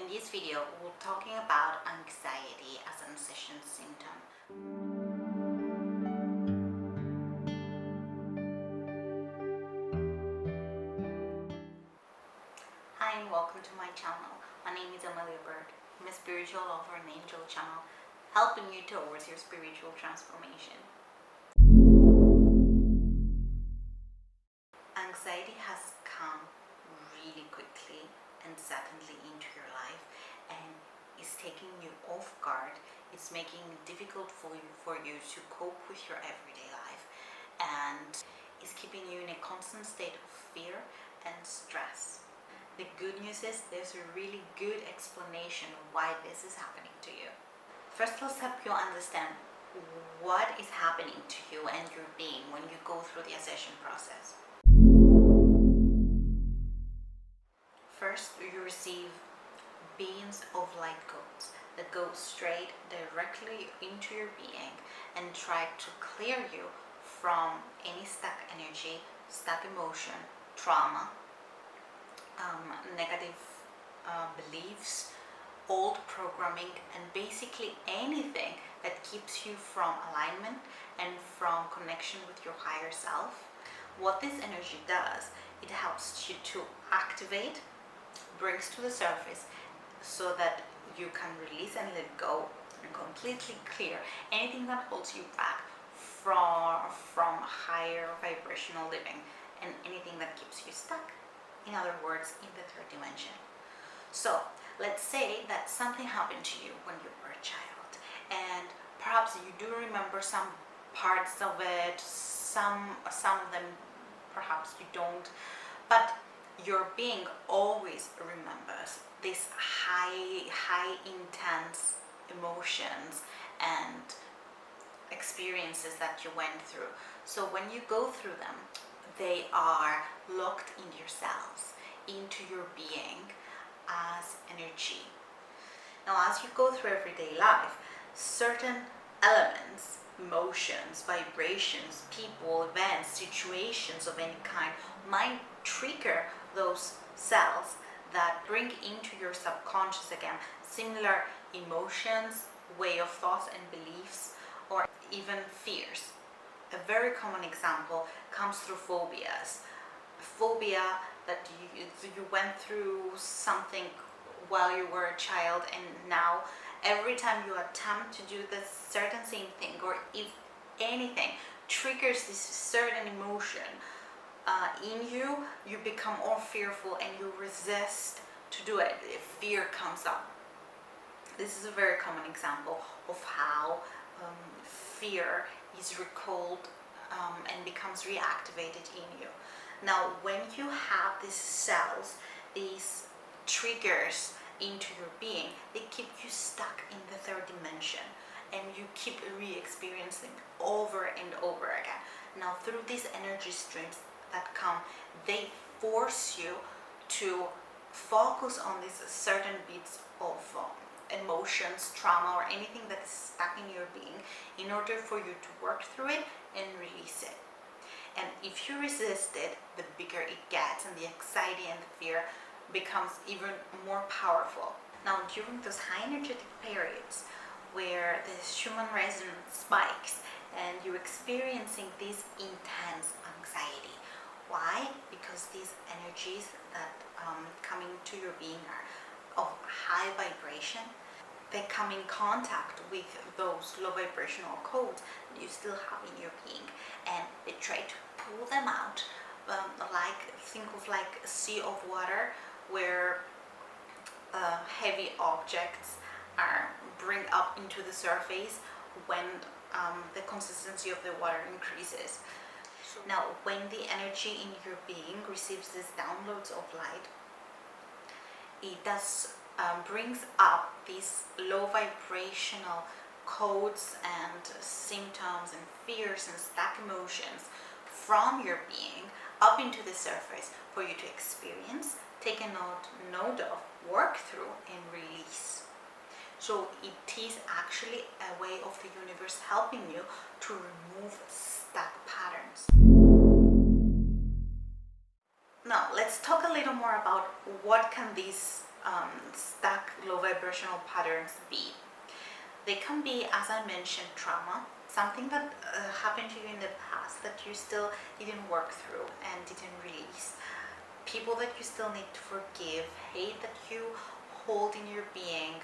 this video, we're talking about anxiety as an Ascension symptom. Hi and welcome to my channel. My name is Amelia Bird. I'm a spiritual lover and angel channel, helping you towards your spiritual transformation. Anxiety has come really quickly and suddenly into your life and is taking you off guard. It's making it difficult for you to cope with your everyday life, and is keeping you in a constant state of fear and stress. The good news is there's a really good explanation of why this is happening to you. First, let's help you understand what is happening to you and your being when you go through the Ascension process. First, you receive beams of light codes that go straight directly into your being and try to clear you from any stuck energy, stuck emotion, trauma, negative beliefs, old programming, and basically anything that keeps you from alignment and from connection with your higher self. What this energy does, it helps you to activate, brings to the surface so that you can release and let go and completely clear anything that holds you back from higher vibrational living and anything that keeps you stuck, in other words, in the third dimension. So let's say that something happened to you when you were a child, and perhaps you do remember some parts of it, some of them perhaps you don't, but your being always remembers these high intense emotions and experiences that you went through. So when you go through them, they are locked in your cells, into your being as energy. Now, as you go through everyday life, certain elements, emotions, vibrations, people, events, situations of any kind might trigger those cells that bring into your subconscious again similar emotions, way of thoughts and beliefs, or even fears. A very common example comes through phobias. A phobia that you went through something while you were a child, and now every time you attempt to do this certain same thing, or if anything triggers this certain emotion in you, you become more fearful and you resist to do it if fear comes up. This is a very common example of how fear is recalled and becomes reactivated in you. Now, when you have these cells, these triggers into your being, they keep you stuck in the third dimension, and you keep re-experiencing over and over again. Now, through these energy streams that come, they force you to focus on these certain bits of emotions, trauma, or anything that is stuck in your being in order for you to work through it and release it. And if you resist it, the bigger it gets, and the anxiety and the fear becomes even more powerful. Now, during those high energetic periods where the human resonance spikes and you're experiencing this intense anxiety, why? Because these energies that come into your being are of high vibration. They come in contact with those low vibrational codes that you still have in your being, and they try to pull them out, think of like a sea of water where heavy objects are bring up into the surface when the consistency of the water increases. Now, when the energy in your being receives these downloads of light, it does brings up these low vibrational codes and symptoms and fears and stuck emotions from your being up into the surface for you to experience, take a note of, work through, and release. So it is actually a way of the universe helping you to remove stuck patterns. Now, let's talk a little more about what can these stuck low vibrational patterns be? They can be, as I mentioned, trauma, something that happened to you in the past that you still didn't work through and didn't release, people that you still need to forgive, hate that you hold in your being,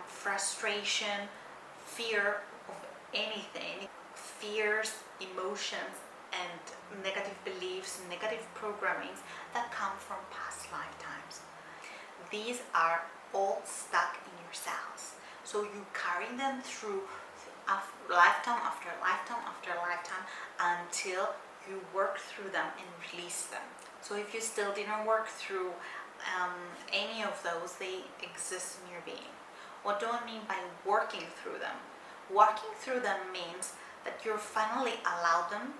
frustration, fear of anything, fears, emotions, and negative beliefs, negative programmings that come from past lifetimes. These are all stuck in your cells. So you carry them through lifetime after lifetime after lifetime until you work through them and release them. So if you still didn't work through any of those, they exist in your being. What do I mean by working through them? Working through them means that you're finally allowed them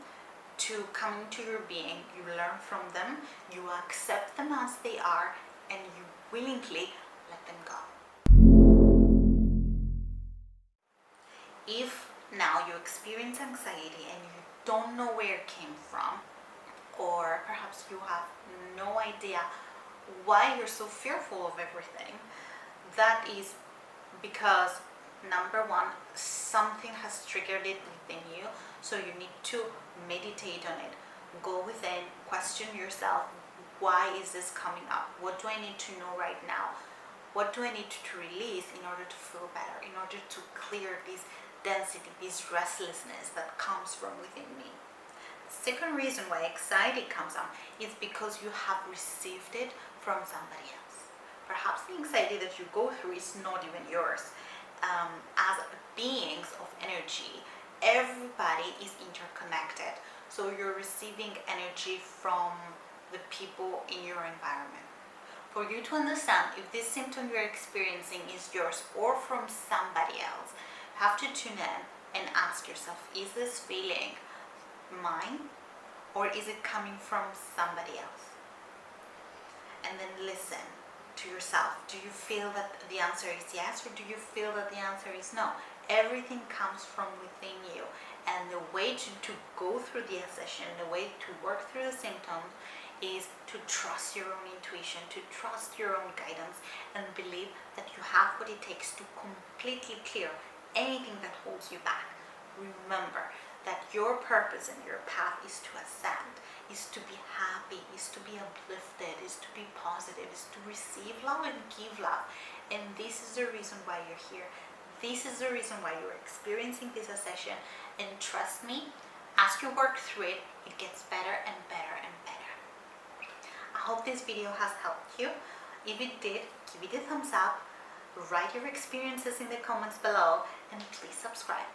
to come into your being, you learn from them, you accept them as they are, and you willingly let them go. If now you experience anxiety and you don't know where it came from, or perhaps you have no idea why you're so fearful of everything, that is because, number one, something has triggered it within you, so you need to meditate on it. Go within, question yourself, why is this coming up? What do I need to know right now? What do I need to release in order to feel better, in order to clear this density, this restlessness that comes from within me? The second reason why anxiety comes up is because you have received it from somebody else. Perhaps the anxiety that you go through is not even yours. As beings of energy, everybody is interconnected. So you're receiving energy from the people in your environment. For you to understand if this symptom you're experiencing is yours or from somebody else, you have to tune in and ask yourself, is this feeling mine or is it coming from somebody else? And then listen to yourself. Do you feel that the answer is yes, or do you feel that the answer is no? Everything comes from within you, and the way to go through the Ascension, the way to work through the symptoms, is to trust your own intuition, to trust your own guidance, and believe that you have what it takes to completely clear anything that holds you back. Remember that your purpose and your path is to ascend, is to be happy, is to be uplifted, is to be positive, is to receive love and give love. And this is the reason why you're here. This is the reason why you're experiencing this Ascension. And trust me, as you work through it, it gets better and better and better. I hope this video has helped you. If it did, give it a thumbs up, write your experiences in the comments below, and please subscribe.